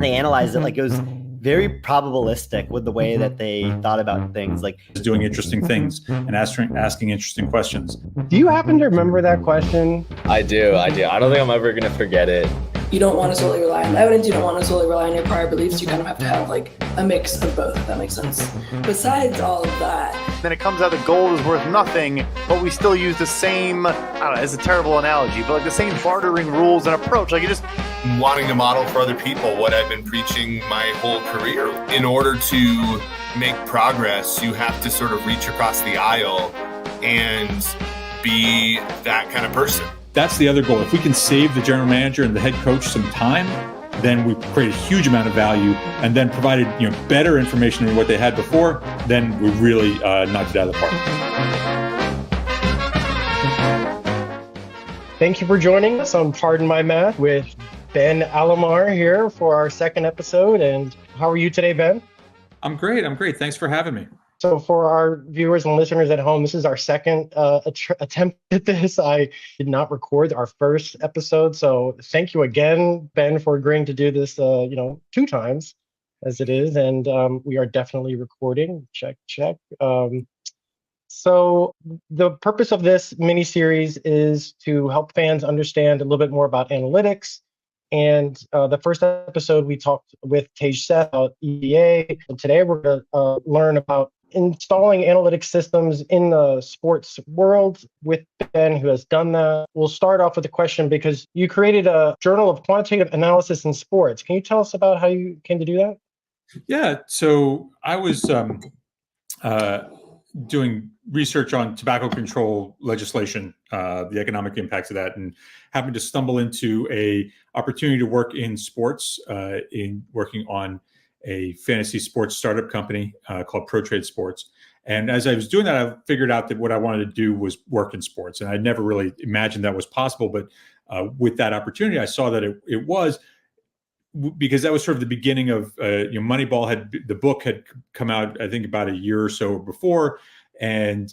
they analyzed it, like it was very probabilistic with the way that they thought about things, like doing interesting things and asking interesting questions. Do you happen to remember that question? I do. I don't think I'm ever going to forget it. You don't want to solely rely on evidence. You don't want to solely rely on your prior beliefs. You kind of have to have like a mix of both, if that makes sense. Besides all of that, then it comes out that gold is worth nothing, but we still use the same, I don't know, it's a terrible analogy, but like the same bartering rules and approach. Like, it just wanting to model for other people what I've been preaching my whole career. In order to make progress, you have to sort of reach across the aisle and be that kind of person. That's the other goal. If we can save the general manager and the head coach some time, then we create a huge amount of value, and then provided better information than what they had before, then we really knocked it out of the park. Thank you for joining us on Pardon My Math with Ben Alamar here for our second episode. And how are you today, Ben? I'm great. Thanks for having me. So for our viewers and listeners at home, this is our second attempt at this. I did not record our first episode. So thank you again, Ben, for agreeing to do this, 2 times as it is. And we are definitely recording. Check. So the purpose of this mini-series is to help fans understand a little bit more about analytics. And the first episode, we talked with Tej Seth about EDA. And today, we're going to learn about installing analytics systems in the sports world with Ben, who has done that. We'll start off with a question because you created a journal of quantitative analysis in sports. Can you tell us about how you came to do that? Yeah, so I was doing research on tobacco control legislation, the economic impacts of that, and happened to stumble into a opportunity to work in sports, in working on a fantasy sports startup company called Pro Trade Sports. And as I was doing that, I figured out that what I wanted to do was work in sports. And I never really imagined that was possible. But with that opportunity, I saw that it was, because that was sort of the beginning of, Moneyball the book had come out, I think about a year or so before. And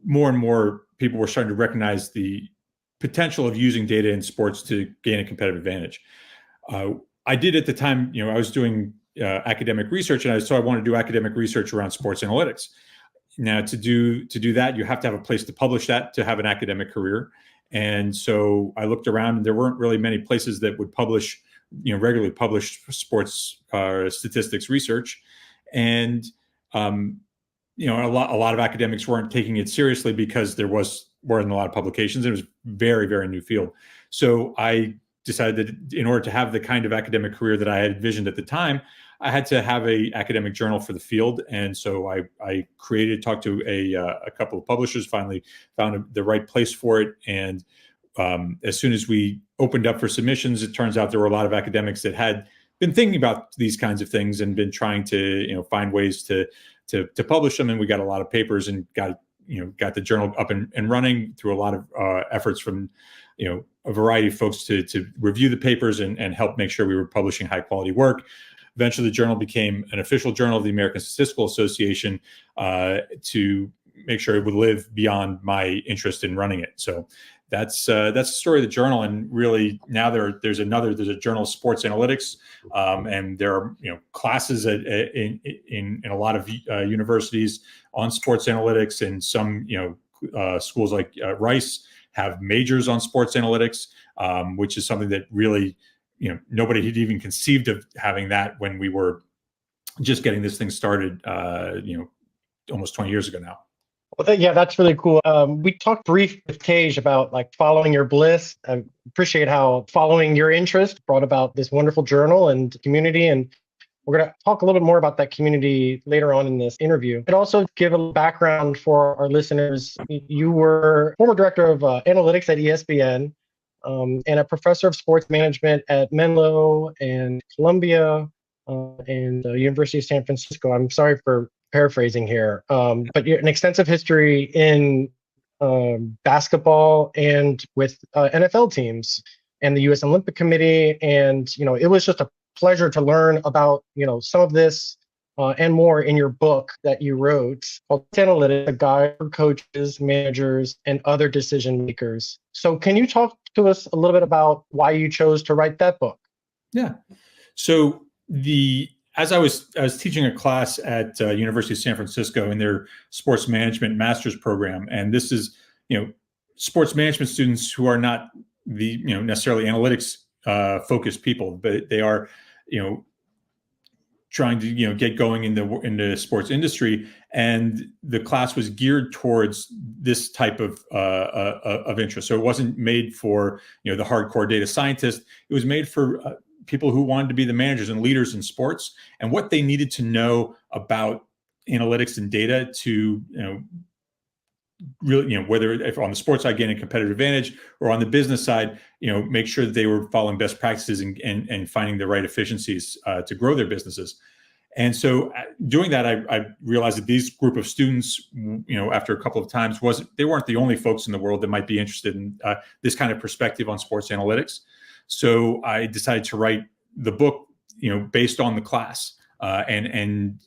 more and more people were starting to recognize the potential of using data in sports to gain a competitive advantage. I did at the time, I was doing academic research, and I wanted to do academic research around sports analytics. Now, to do that, you have to have a place to publish that to have an academic career. And so I looked around, and there weren't really many places that would publish, regularly publish sports statistics research. And a lot of academics weren't taking it seriously because there weren't a lot of publications. It was very, very new field. So I decided that in order to have the kind of academic career that I had envisioned at the time, I had to have an academic journal for the field. And so I talked to a couple of publishers, finally found the right place for it. And as soon as we opened up for submissions, it turns out there were a lot of academics that had been thinking about these kinds of things and been trying to find ways to publish them. And we got a lot of papers and got the journal up and running through a lot of efforts from a variety of folks to review the papers and help make sure we were publishing high quality work. Eventually, the journal became an official journal of the American Statistical Association to make sure it would live beyond my interest in running it. So that's the story of the journal. And really now there's a journal of sports analytics, and there are classes in a lot of universities on sports analytics, and some schools like Rice have majors on sports analytics, which is something that really, nobody had even conceived of having that when we were just getting this thing started, almost 20 years ago now. Well, yeah, that's really cool. We talked brief with Tej about following your bliss. I appreciate how following your interest brought about this wonderful journal and community. And we're going to talk a little bit more about that community later on in this interview. And also give a background for our listeners. You were former director of analytics at ESPN and a professor of sports management at Menlo and Columbia and University of San Francisco. I'm sorry for paraphrasing here, but you're an extensive history in basketball and with NFL teams and the U.S. Olympic Committee. And, it was just a pleasure to learn about, some of this and more in your book that you wrote called Analytics, a guide for coaches, managers, and other decision makers. So can you talk to us a little bit about why you chose to write that book? Yeah. So as I was teaching a class at University of San Francisco in their sports management master's program, and this is sports management students who are not the necessarily analytics focused people, but they are trying to get going in the sports industry, and the class was geared towards this type of interest. So it wasn't made for the hardcore data scientist. It was made for people who wanted to be the managers and leaders in sports, and what they needed to know about analytics and data to really, whether if on the sports side gain a competitive advantage, or on the business side, make sure that they were following best practices and finding the right efficiencies to grow their businesses. And so doing that, I realized that these group of students, after a couple of times, they weren't the only folks in the world that might be interested in this kind of perspective on sports analytics. So I decided to write the book, based on the class, and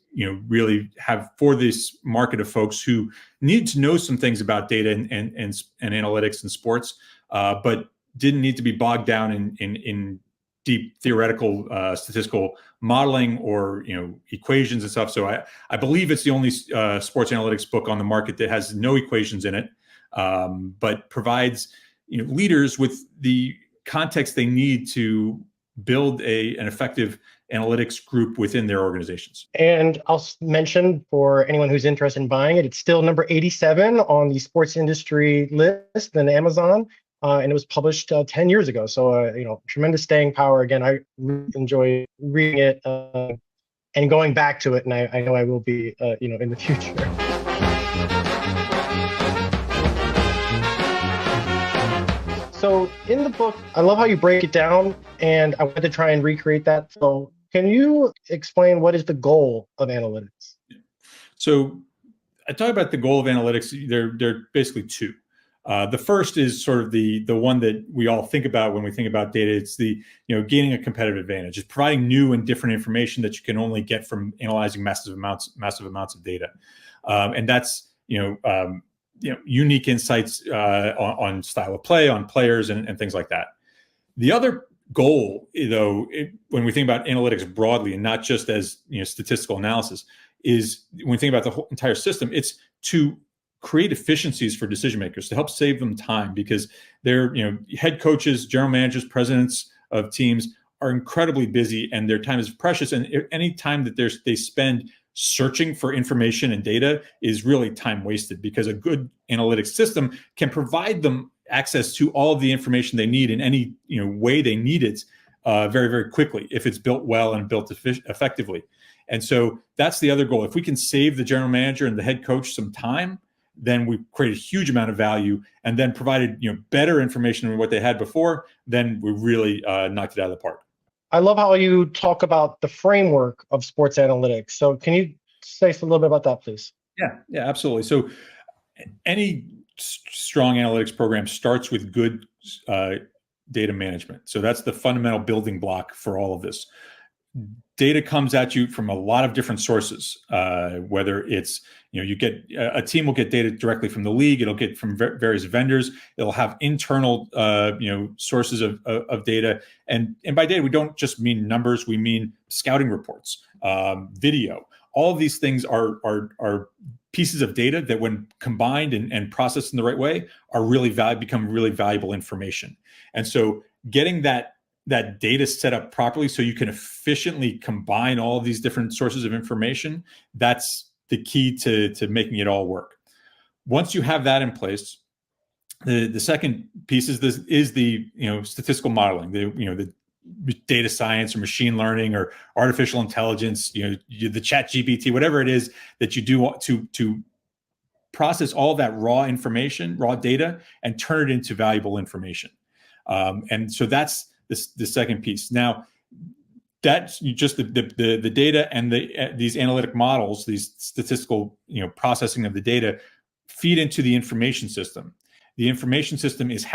really have for this market of folks who need to know some things about data and analytics and sports, but didn't need to be bogged down in deep theoretical statistical modeling or equations and stuff. So I believe it's the only sports analytics book on the market that has no equations in it, but provides leaders with the context they need to build an effective analytics group within their organizations. And I'll mention for anyone who's interested in buying it, it's still number 87 on the sports industry list in Amazon, and it was published 10 years ago. So, tremendous staying power. Again, I really enjoy reading it and going back to it, and I know I will be, in the future. So in the book, I love how you break it down, and I wanted to try and recreate that. So can you explain what is the goal of analytics? So I talk about the goal of analytics. They're basically two. The first is sort of the one that we all think about when we think about data. It's the gaining a competitive advantage. It's providing new and different information that you can only get from analyzing massive amounts of data, and that's unique insights on style of play, on players, and things like that. The other goal, though, when we think about analytics broadly and not just as statistical analysis, is when we think about the whole entire system, it's to create efficiencies for decision makers, to help save them time, because they're head coaches, general managers, presidents of teams are incredibly busy, and their time is precious. And any time that they spend searching for information and data is really time wasted, because a good analytics system can provide them access to all of the information they need in any way they need it very, very quickly, if it's built well and built effectively. And so that's the other goal. If we can save the general manager and the head coach some time, then we create a huge amount of value, and then provided better information than what they had before, then we really knocked it out of the park. I love how you talk about the framework of sports analytics. So can you say a little bit about that, please? Yeah, absolutely. So any strong analytics program starts with good data management. So that's the fundamental building block for all of this. Data comes at you from a lot of different sources, whether it's, you get a team will get data directly from the league. It'll get from various vendors. It'll have internal, sources of data. And by data, we don't just mean numbers. We mean scouting reports, video. All of these things are pieces of data that, when combined and processed in the right way, are really become really valuable information. And so getting that data set up properly so you can efficiently combine all of these different sources of information, that's the key to making it all work. Once you have that in place, the second piece is the statistical modeling, the data science or machine learning or artificial intelligence, the chat GPT, whatever it is that you do to process all that raw information, raw data, and turn it into valuable information. And so that's the second piece. Now, that's just the data and these analytic models, these statistical processing of the data, feed into the information system. The information system is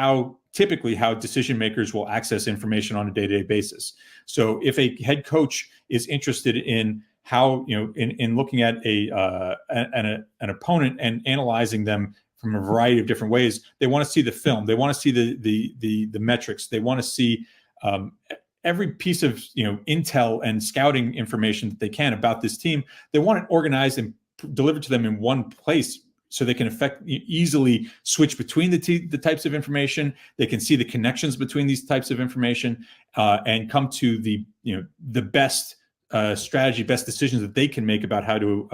typically how decision makers will access information on a day-to-day basis. So if a head coach is interested in how in looking at an opponent and analyzing them from a variety of different ways, they want to see the film, they want to see the metrics, they want to see every piece of intel and scouting information that they can about this team. They want it organized and delivered to them in one place, so they can easily switch between the types of information. They can see the connections between these types of information and come to the best strategy, best decisions that they can make about how to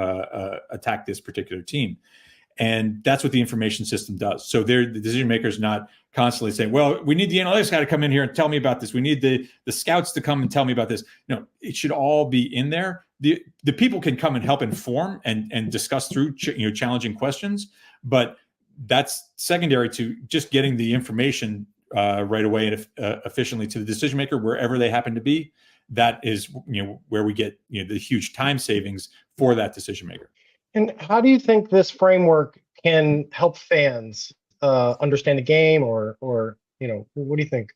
attack this particular team. And that's what the information system does. So the decision maker is not constantly saying, well, we need the analytics guy to come in here and tell me about this. We need the scouts to come and tell me about this. No, it should all be in there. The people can come and help inform and discuss through challenging questions, but that's secondary to just getting the information right away and efficiently to the decision maker wherever they happen to be. That is where we get the huge time savings for that decision maker. And how do you think this framework can help fans understand the game, or what do you think?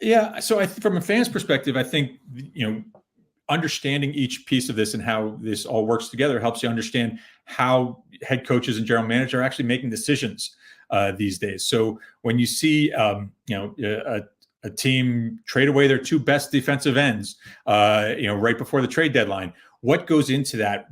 Yeah, so from a fan's perspective, I think understanding each piece of this and how this all works together helps you understand how head coaches and general managers are actually making decisions these days. So when you see a team trade away their two best defensive ends, right before the trade deadline, what goes into that?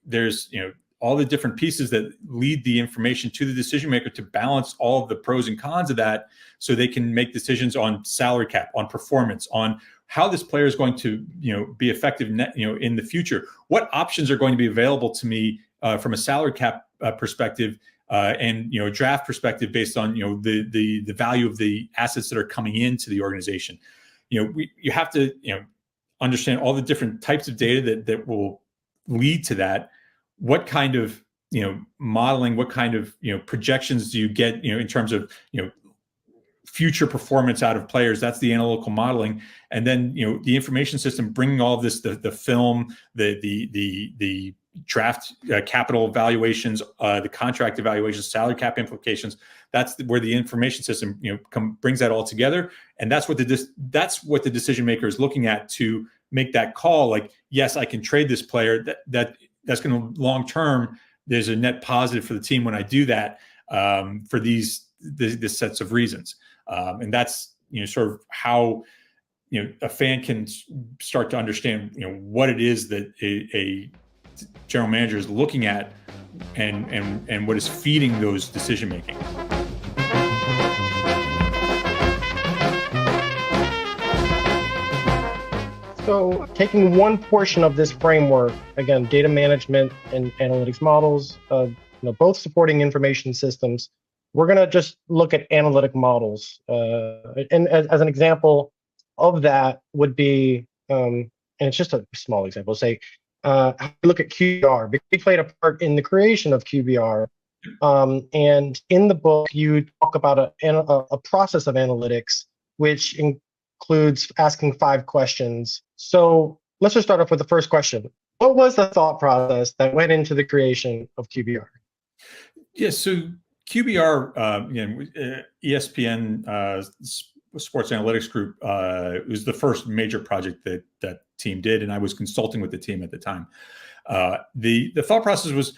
There's all the different pieces that lead the information to the decision maker to balance all of the pros and cons of that, so they can make decisions on salary cap, on performance, on how this player is going to be effective in the future. What options are going to be available to me from a salary cap perspective and draft perspective based on the value of the assets that are coming into the organization. You have to understand all the different types of data that will lead to that. What kind of modeling, what kind of projections do you get in terms of future performance out of players? That's the analytical modeling. And then the information system bringing all of this, the film, the draft capital evaluations, the contract evaluations, salary cap implications. That's where the information system brings that all together, and that's what the decision maker is looking at to make that call. Like, yes, I can trade this player. That's going to long term. There's a net positive for the team when I do that for these sets of reasons, and that's sort of how a fan can start to understand what it is that a general manager is looking at and what is feeding those decision making. So taking one portion of this framework, again, data management and analytics models, both supporting information systems, we're going to just look at analytic models. And as an example of that would be, and it's just a small example, say, look at QBR, because we played a part in the creation of QBR. And in the book, you talk about a process of analytics, which includes asking 5 questions. So let's just start off with the first question. What was the thought process that went into the creation of QBR? Yes, so QBR, ESPN Sports Analytics Group was the first major project that team did, and I was consulting with the team at the time. The thought process was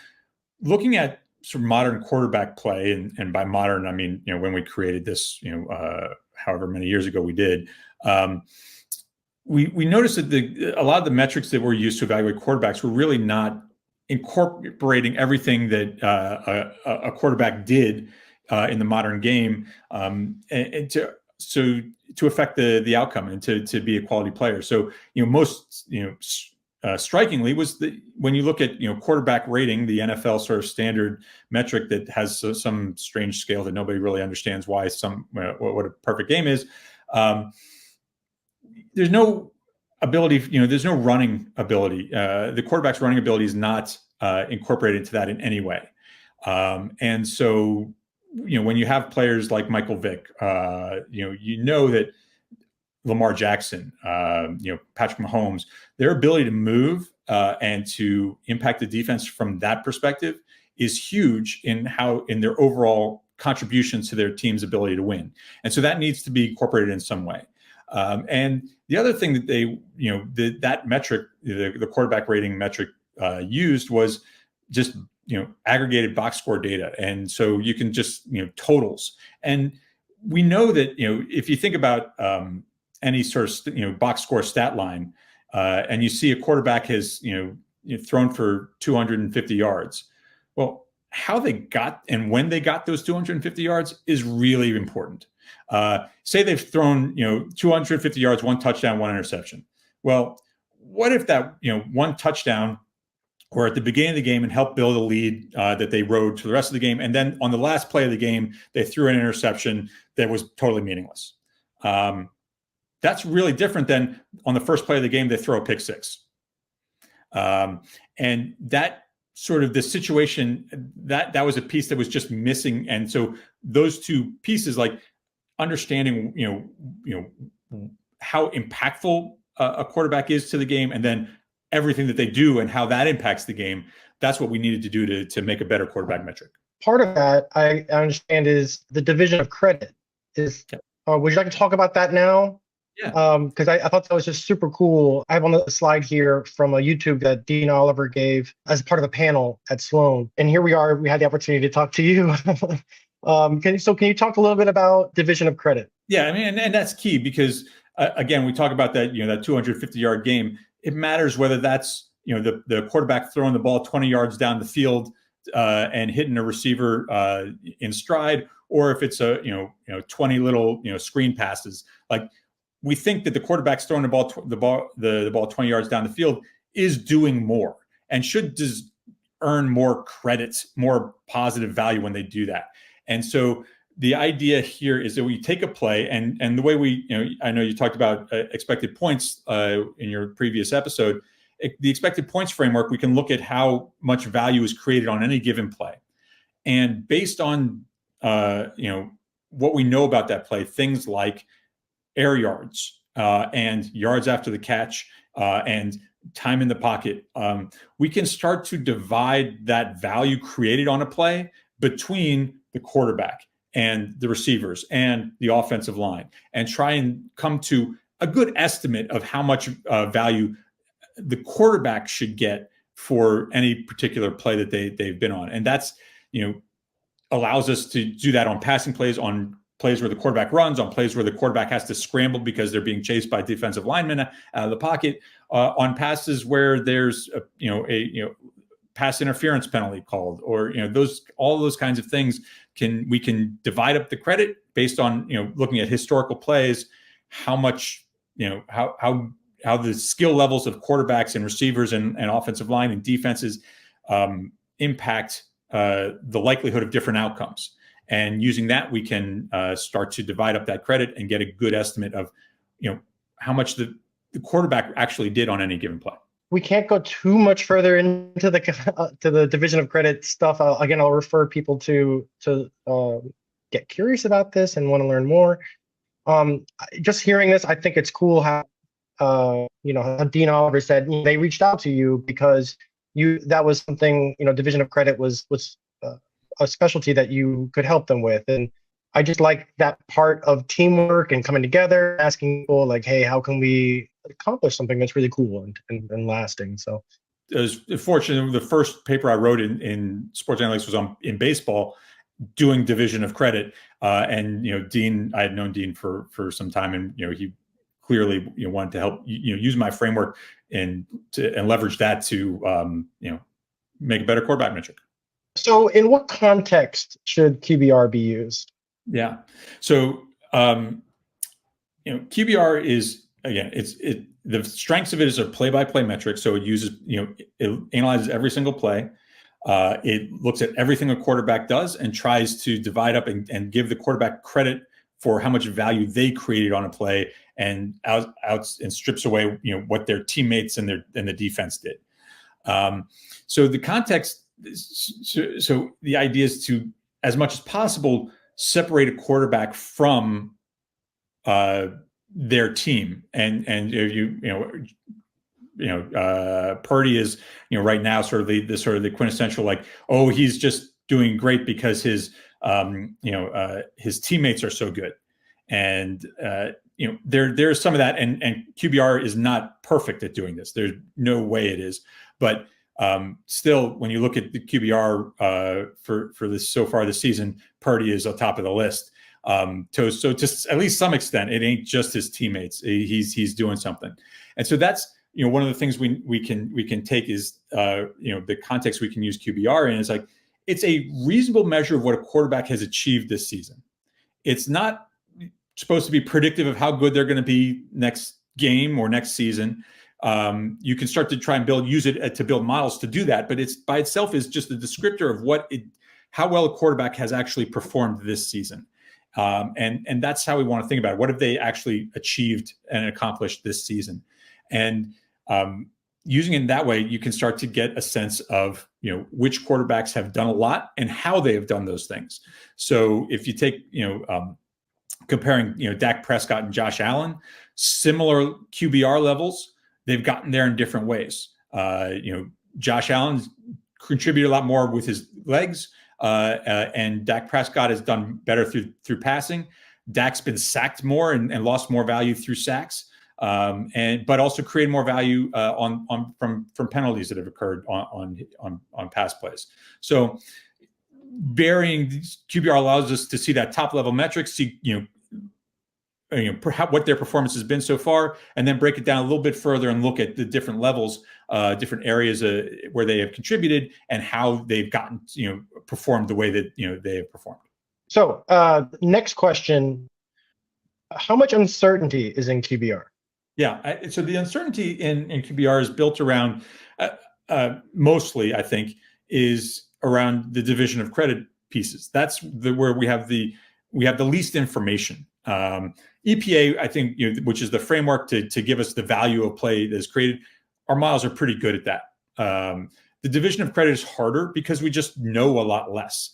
looking at sort of modern quarterback play, and by modern I mean when we created this, however many years ago we did. We noticed that a lot of the metrics that were used to evaluate quarterbacks were really not incorporating everything that a quarterback did in the modern game, and to affect the outcome and to be a quality player. So most strikingly was when you look at quarterback rating, the NFL sort of standard metric that has some strange scale that nobody really understands why what a perfect game is. There's no ability, there's no running ability. The quarterback's running ability is not incorporated into that in any way. And so, when you have players like Michael Vick, that Lamar Jackson, Patrick Mahomes, their ability to move and to impact the defense from that perspective is huge in their overall contributions to their team's ability to win. And so that needs to be incorporated in some way. And the other thing that they, that metric, the quarterback rating metric used was just, aggregated box score data. And so you can just, totals. And we know that, if you think about any sort of box score stat line, and you see a quarterback has thrown for 250 yards. Well, how they got and when they got those 250 yards is really important. Say they've thrown 250 yards, 1 touchdown, 1 interception. Well, what if that one touchdown or at the beginning of the game and helped build a lead that they rode for the rest of the game, and then on the last play of the game they threw an interception that was totally meaningless? That's really different than on the first play of the game they throw a pick six. And that sort of the situation that was a piece that was just missing. And so those two pieces, like understanding how impactful a quarterback is to the game, and then everything that they do and how that impacts the game, that's what we needed to do to make a better quarterback metric. Part of that, I understand, is the division of credit. Would you like to talk about that now? Yeah. Because I thought that was just super cool. I have on the slide here from a YouTube that Dean Oliver gave as part of a panel at Sloan. And here we are, we had the opportunity to talk to you. Can you talk a little bit about division of credit? Yeah, I mean, and that's key because, again, we talk about that, that 250-yard game. It matters whether that's, the quarterback throwing the ball 20 yards down the field and hitting a receiver in stride, or if it's a, 20 little, screen passes. Like, we think that the quarterback's throwing the ball 20 yards down the field is doing more and should just earn more credits, more positive value when they do that. And so the idea here is that we take a play, and the way we, I know you talked about expected points in your previous episode. The expected points framework, we can look at how much value is created on any given play, and based on what we know about that play, things like air yards and yards after the catch and time in the pocket, we can start to divide that value created on a play between the quarterback and the receivers and the offensive line, and try and come to a good estimate of how much value the quarterback should get for any particular play that they've been on. And that's, allows us to do that on passing plays, on plays where the quarterback runs, on plays where the quarterback has to scramble because they're being chased by defensive linemen out of the pocket, on passes where there's a pass interference penalty called, or all those kinds of things. We can divide up the credit based on looking at historical plays, how much how the skill levels of quarterbacks and receivers and offensive line and defenses impact the likelihood of different outcomes. And using that, we can start to divide up that credit and get a good estimate of how much the quarterback actually did on any given play. We can't go too much further into the to the division of credit stuff. I'll refer people to get curious about this and want to learn more. Just hearing this, I think it's cool how how Dean Oliver said they reached out to you because that was something, division of credit was a specialty that you could help them with. And I just like that part of teamwork and coming together, asking people like, hey, how can we accomplish something that's really cool and lasting? So it was fortunate. The first paper I wrote in sports analytics was in baseball, doing division of credit. And Dean, I had known Dean for some time, and he clearly wanted to help use my framework and leverage that to make a better quarterback metric. So in what context should QBR be used? Yeah. So QBR is, again, the strengths of it is a play-by-play metric. So it uses, it analyzes every single play. It looks at everything a quarterback does and tries to divide up and give the quarterback credit for how much value they created on a play, and and strips away, what their teammates and the defense did. So the context, so the idea is to, as much as possible, separate a quarterback from their team. And Purdy is, right now sort of the quintessential, like, oh, he's just doing great because his teammates are so good. And there's some of that, and QBR is not perfect at doing this. There's no way it is, but still, when you look at the QBR for this so far this season, Purdy is on top of the list. So to at least some extent, it ain't just his teammates. He's doing something, and so that's one of the things we can take is the context we can use QBR in is like it's a reasonable measure of what a quarterback has achieved this season. It's not supposed to be predictive of how good they're going to be next game or next season. You can start to try and use it to build models to do that, but it's by itself is just a descriptor of how well a quarterback has actually performed this season. And that's how we want to think about it. What have they actually achieved and accomplished this season? And using it in that way, you can start to get a sense of which quarterbacks have done a lot and how they have done those things. So if you take comparing Dak Prescott and Josh Allen, similar QBR levels, they've gotten there in different ways. Josh Allen's contributed a lot more with his legs, and Dak Prescott has done better through passing. Dak's been sacked more and lost more value through sacks, but also created more value from penalties that have occurred on pass plays. So varying QBR allows us to see that top level metrics, see perhaps what their performance has been so far, and then break it down a little bit further and look at the different levels, different areas where they have contributed and how they've gotten performed the way that they have performed. So next question: how much uncertainty is in QBR? Yeah, so the uncertainty in QBR is built around mostly, I think, is around the division of credit pieces. That's where we have the least information. EPA, I think, which is the framework to give us the value of play that is created. Our models are pretty good at that. The division of credit is harder because we just know a lot less.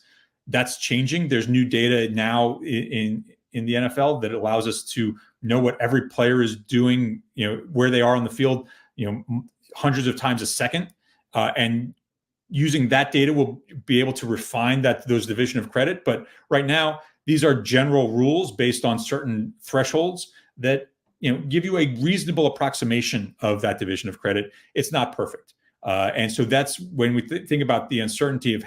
That's changing. There's new data now in the NFL that allows us to know what every player is doing, where they are on the field, hundreds of times a second, and using that data, we'll be able to refine those division of credit. But right now, these are general rules based on certain thresholds that give you a reasonable approximation of that division of credit. It's not perfect, and so that's when we think about the uncertainty of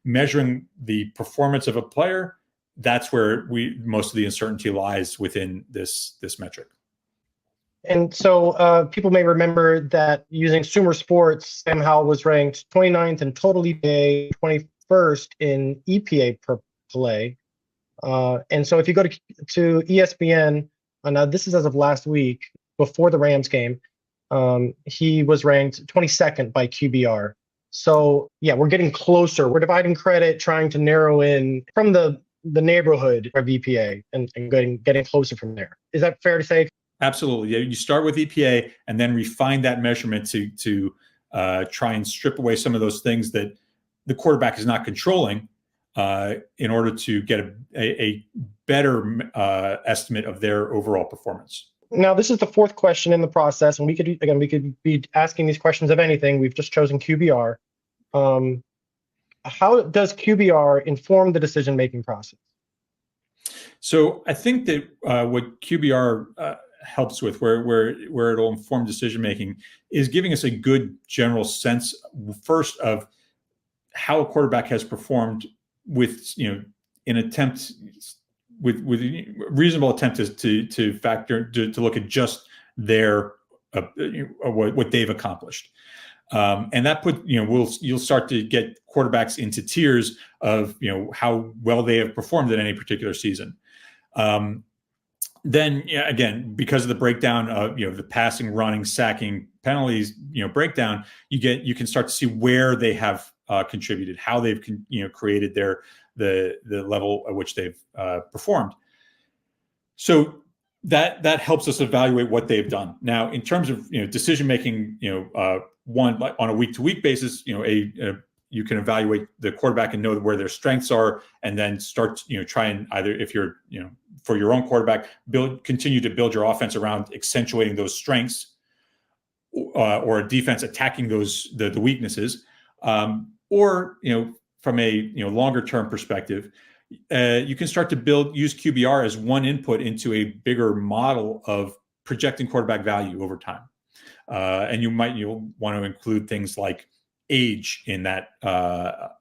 measuring the performance of a player. That's where most of the uncertainty lies within this metric. And so people may remember that using Sumer Sports, Sam Howell was ranked 29th in total EPA, 21st in EPA per play. And so if you go to ESPN, now this is as of last week, before the Rams game, he was ranked 22nd by QBR. So yeah, we're getting closer. We're dividing credit, trying to narrow in from the neighborhood of EPA and getting closer from there. Is that fair to say? Absolutely. Yeah, you start with EPA and then refine that measurement to try and strip away some of those things that the quarterback is not controlling in order to get a better estimate of their overall performance. Now, this is the fourth question in the process, and we could be asking these questions of anything. We've just chosen QBR. How does QBR inform the decision-making process? So I think that what QBR helps with, where it'll inform decision-making, is giving us a good general sense, first, of how a quarterback has performed with, an attempt with reasonable attempt to factor to look at just their what they've accomplished. And that you'll start to get quarterbacks into tiers of how well they have performed in any particular season. Then again, because of the breakdown of the passing, running, sacking, penalties, breakdown, you can start to see where they have contributed, how they've created the level at which they've performed. So that helps us evaluate what they've done. Now, in terms of decision making, one, like on a week-to-week basis, you can evaluate the quarterback and know where their strengths are, and then start try and either, if you're for your own quarterback, continue to build your offense around accentuating those strengths, or a defense attacking the weaknesses, or from a longer term perspective, you can start to use QBR as one input into a bigger model of projecting quarterback value over time. And you'll want to include things like age in that that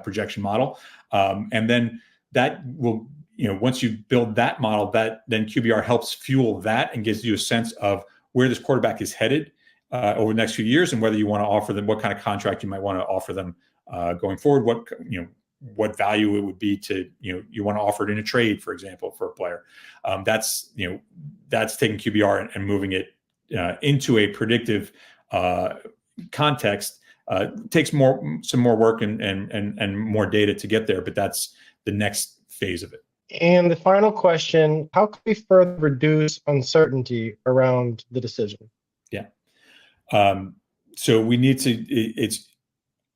projection model, and then that will, once you build that model, that then QBR helps fuel that and gives you a sense of where this quarterback is headed over the next few years, and whether you want to offer them, what kind of contract you might want to offer them going forward, what value it would be to, you want to offer it in a trade, for example, for a player. That's taking QBR and moving it into a predictive context. Takes some more work and more data to get there, but that's the next phase of it. And the final question, how can we further reduce uncertainty around the decision? Yeah. So we need to, it's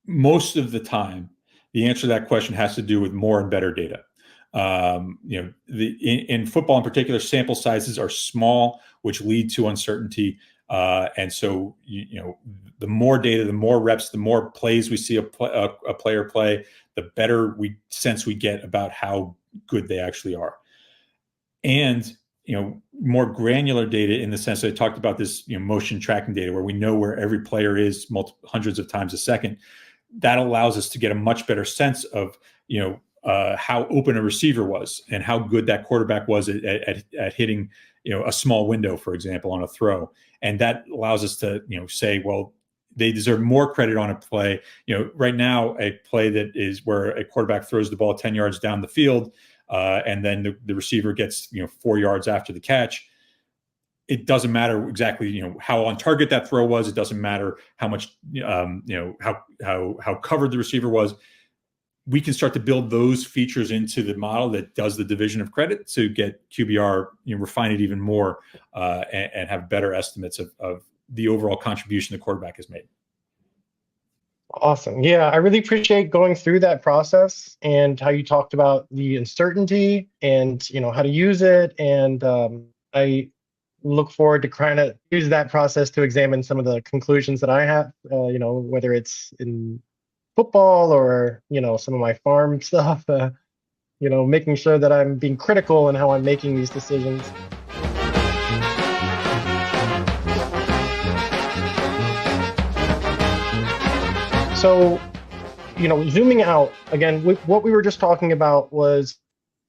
most of the time, the answer to that question has to do with more and better data. In football in particular, sample sizes are small, which lead to uncertainty. And so, the more data, the more reps, the more plays we see a player play, the better sense we get about how good they actually are. And, more granular data in the sense that I talked about this, motion tracking data, where we know where every player is hundreds of times a second. That allows us to get a much better sense of, how open a receiver was and how good that quarterback was at hitting, a small window, for example, on a throw. And that allows us to, say, well, they deserve more credit on a play. Right now, a play that is where a quarterback throws the ball 10 yards down the field, and then the receiver gets, 4 yards after the catch. It doesn't matter exactly, how on target that throw was. It doesn't matter how much, how covered the receiver was. We can start to build those features into the model that does the division of credit to get QBR, refine it even more, and have better estimates of the overall contribution the quarterback has made. Awesome. Yeah, I really appreciate going through that process and how you talked about the uncertainty and, how to use it. And I look forward to kind of use that process to examine some of the conclusions that I have, whether it's in football or, some of my farm stuff, making sure that I'm being critical in how I'm making these decisions. So, zooming out again, what we were just talking about was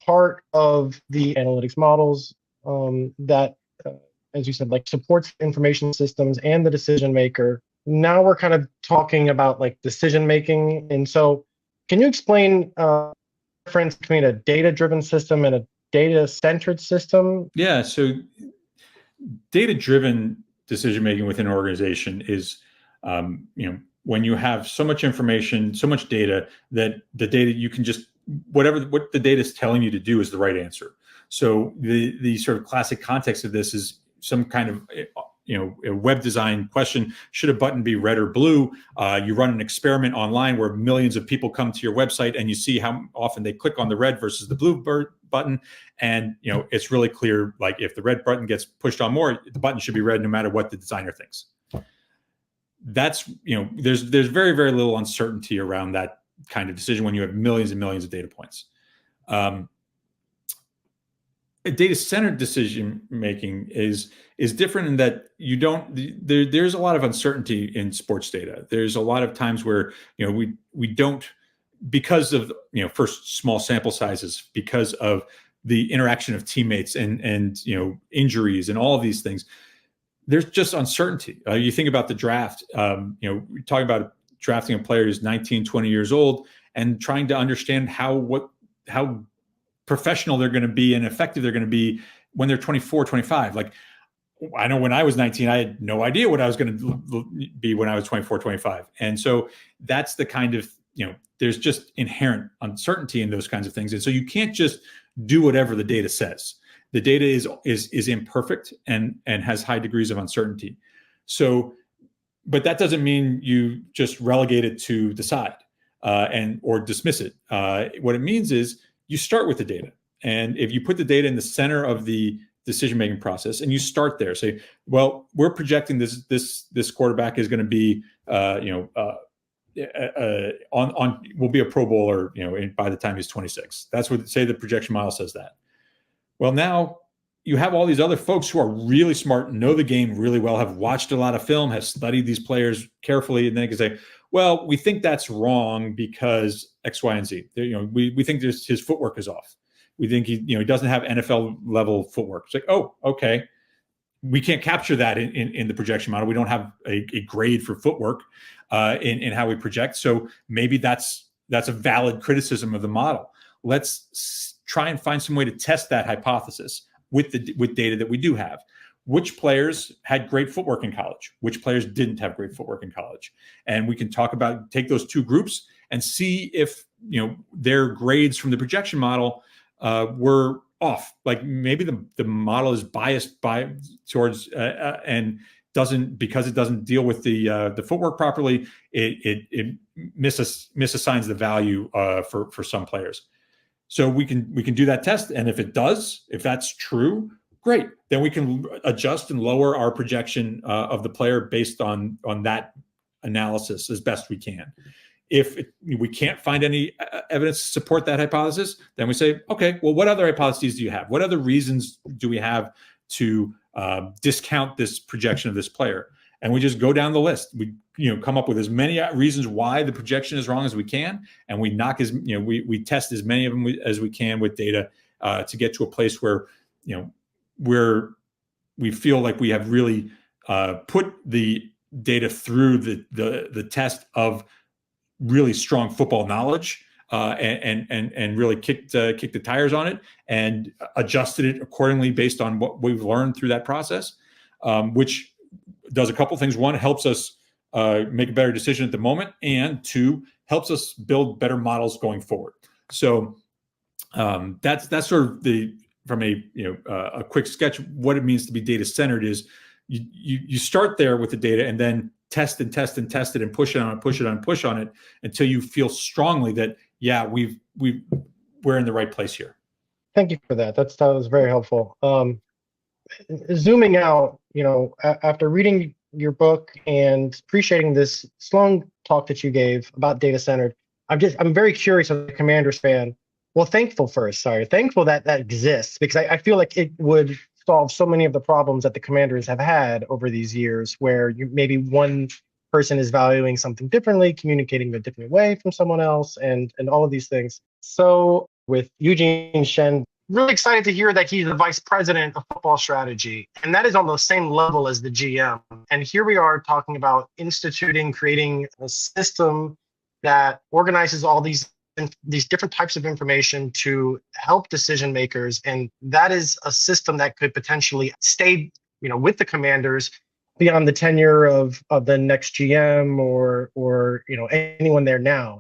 part of the analytics models that, as you said, like supports information systems and the decision maker. Now we're kind of talking about like decision making. And so can you explain the difference between a data-driven system and a data-centered system? Yeah, so data-driven decision making within an organization is, when you have so much information, so much data, that the data, you can just, what the data is telling you to do is the right answer. So the sort of classic context of this is some kind of, a web design question. Should a button be red or blue? You run an experiment online where millions of people come to your website and you see how often they click on the red versus the blue button. And, it's really clear, like if the red button gets pushed on more, the button should be red no matter what the designer thinks. That's, there's very, very little uncertainty around that kind of decision when you have millions and millions of data points. A data-centered decision making is different in that you don't, there's a lot of uncertainty in sports data. There's a lot of times where, we don't, because of, first small sample sizes, because of the interaction of teammates and injuries and all of these things, there's just uncertainty. You think about the draft, we're talking about drafting a player who's 19, 20 years old and trying to understand how professional they're going to be and effective they're going to be when they're 24, 25. Like, I know when I was 19, I had no idea what I was going to be when I was 24, 25. And so that's the kind of, there's just inherent uncertainty in those kinds of things. And so you can't just do whatever the data says. The data is imperfect and has high degrees of uncertainty. So, but that doesn't mean you just relegate it to the side or dismiss it. What it means is you start with the data, and if you put the data in the center of the decision-making process, and you start there, say, well, we're projecting this quarterback is going to be will be a Pro Bowler, by the time he's 26. That's what, say, the projection model says that. Well, now you have all these other folks who are really smart, know the game really well, have watched a lot of film, have studied these players carefully, and then they can say, well, we think that's wrong because X, Y, and Z. We think his footwork is off. We think he doesn't have NFL level footwork. It's like, oh, okay. We can't capture that in the projection model. We don't have a grade for footwork in how we project. So maybe that's a valid criticism of the model. Let's try and find some way to test that hypothesis with data that we do have. Which players had great footwork in college? Which players didn't have great footwork in college? And we can take those two groups and see if their grades from the projection model were off. Like maybe the model is biased towards and because it doesn't deal with the footwork properly, it misassigns the value for some players. So we can do that test, and if that's true, great. Then we can adjust and lower our projection of the player based on that analysis as best we can. If we can't find any evidence to support that hypothesis, then we say, okay, well, what other hypotheses do you have? What other reasons do we have to discount this projection of this player? And we just go down the list. We come up with as many reasons why the projection is wrong as we can, and we we test as many of them as we can with data to get to a place where we feel like we have really put the data through the test of really strong football knowledge and really kicked the tires on it and adjusted it accordingly based on what we've learned through that process, which does a couple things. One, helps us make a better decision at the moment, and two, helps us build better models going forward. So that's sort of from a quick sketch. What it means to be data centered is you start there with the data and then test and test and test it and push it on it until you feel strongly that we're in the right place here. Thank you for that. That was very helpful. Zooming out, after reading your book and appreciating this long talk that you gave about data centered, I'm very curious as a Commanders fan. Well, thankful that exists, because I feel like it would solve so many of the problems that the Commanders have had over these years, where maybe one person is valuing something differently, communicating a different way from someone else, and all of these things. So with Eugene Shen, really excited to hear that he's the vice president of football strategy, and that is on the same level as the GM. And here we are talking about creating a system that organizes all these different types of information to help decision makers, and that is a system that could potentially stay, with the Commanders beyond the tenure of the next GM or anyone there now.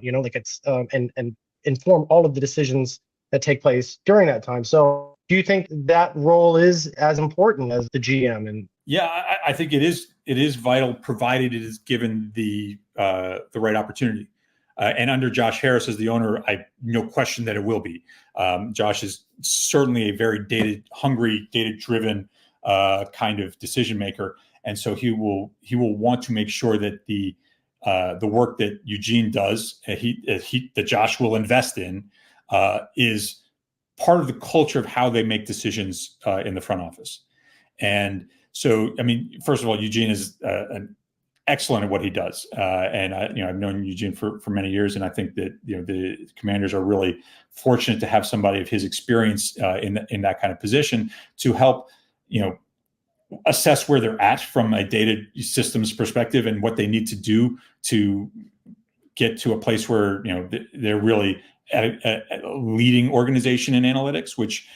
And inform all of the decisions that take place during that time. So, do you think that role is as important as the GM? And yeah, I think it is. It is vital, provided it is given the right opportunity. And under Josh Harris as the owner, I no question that it will be. Josh is certainly a very data-hungry, data-driven kind of decision maker, and so he will want to make sure that the work that Eugene does, that Josh will invest in, is part of the culture of how they make decisions in the front office. And so, first of all, Eugene is an excellent at what he does, and I've known Eugene for many years, and I think that the Commanders are really fortunate to have somebody of his experience in that kind of position to help assess where they're at from a data systems perspective and what they need to do to get to a place where they're really a leading organization in analytics, which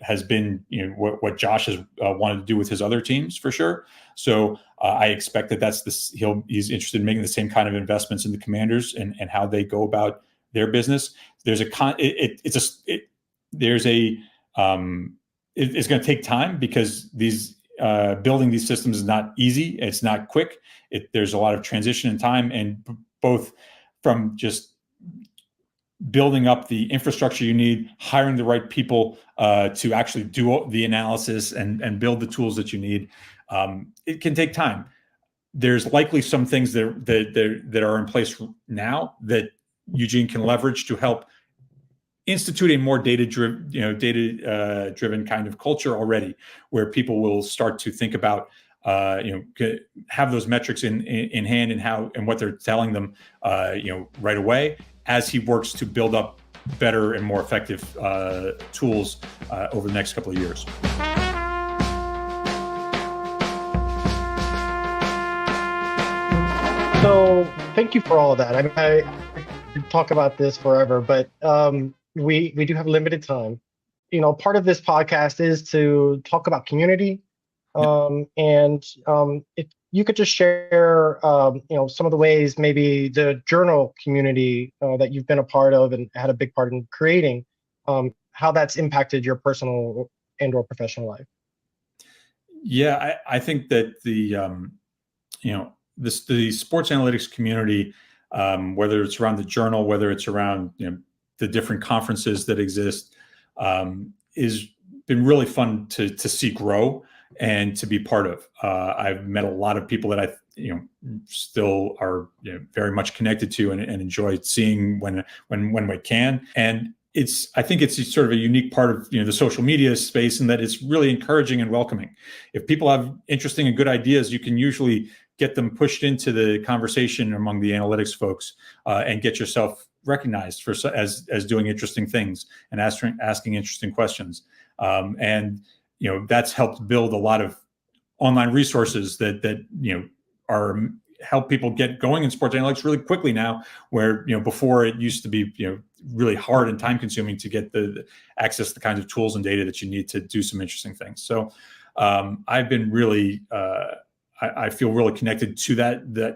has been what Josh has wanted to do with his other teams for sure. So I expect that he's interested in making the same kind of investments in the Commanders and how they go about their business. It's going to take time, because building these systems is not easy. It's not quick. There's a lot of transition in time, and both from just building up the infrastructure you need, hiring the right people to actually do the analysis and build the tools that you need. It can take time. There's likely some things that are in place now that Eugene can leverage to help institute a more data-driven kind of culture already, where people will start to think about have those metrics in hand and what they're telling them, right away as he works to build up better and more effective tools over the next couple of years. So thank you for all of that. I mean, I could talk about this forever, but we do have limited time. Part of this podcast is to talk about community, and if you could just share, some of the ways maybe the journal community that you've been a part of and had a big part in creating, how that's impacted your personal and/or professional life. Yeah, I think that the sports analytics community, whether it's around the journal, whether it's around the different conferences that exist, is been really fun to see grow and to be part of. I've met a lot of people that I still are very much connected to and enjoy seeing when we can. And I think it's sort of a unique part of the social media space in that it's really encouraging and welcoming. If people have interesting and good ideas, you can usually get them pushed into the conversation among the analytics folks and get yourself recognized as doing interesting things and asking interesting questions. And that's helped build a lot of online resources that are help people get going in sports analytics really quickly now, where before it used to be really hard and time consuming to get the access to the kinds of tools and data that you need to do some interesting things. So I've been really I feel really connected to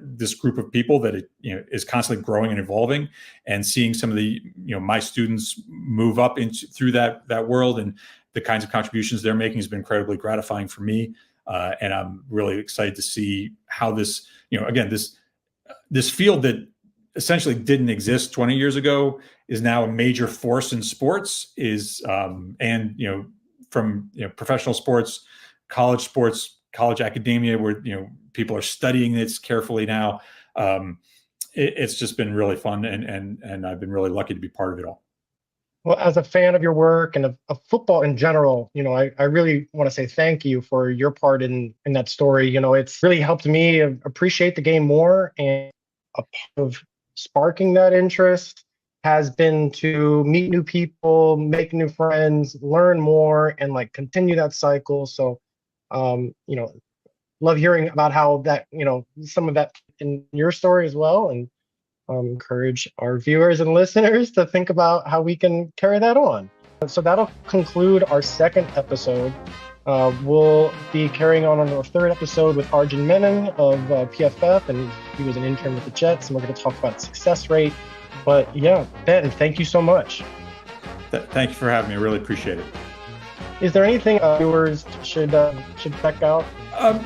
this group of people that is constantly growing and evolving, and seeing some of the my students move up through that world and the kinds of contributions they're making has been incredibly gratifying for me. And I'm really excited to see how this, again, this field that essentially didn't exist 20 years ago is now a major force in sports, from professional sports, college academia, where people are studying this carefully now. It's just been really fun, and I've been really lucky to be part of it all. Well, as a fan of your work and of football in general, I really want to say thank you for your part in that story. It's really helped me appreciate the game more, and a part of sparking that interest has been to meet new people, make new friends, learn more, and continue that cycle. So, love hearing about how that, some of that in your story as well, and encourage our viewers and listeners to think about how we can carry that on. So that'll conclude our second episode. We'll be carrying on our third episode with Arjun Menon of PFF, and he was an intern with the Jets, and we're going to talk about success rate. But yeah, Ben, thank you so much. Thank you for having me. I really appreciate it. Is there anything viewers should check out?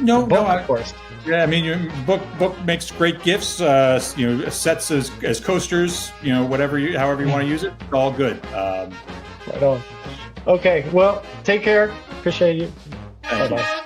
No, of course. Yeah, I mean, your book makes great gifts. Sets as coasters. However you want to use it, it's all good. Right on. Okay, well, take care. Appreciate you. Thank you. Bye-bye.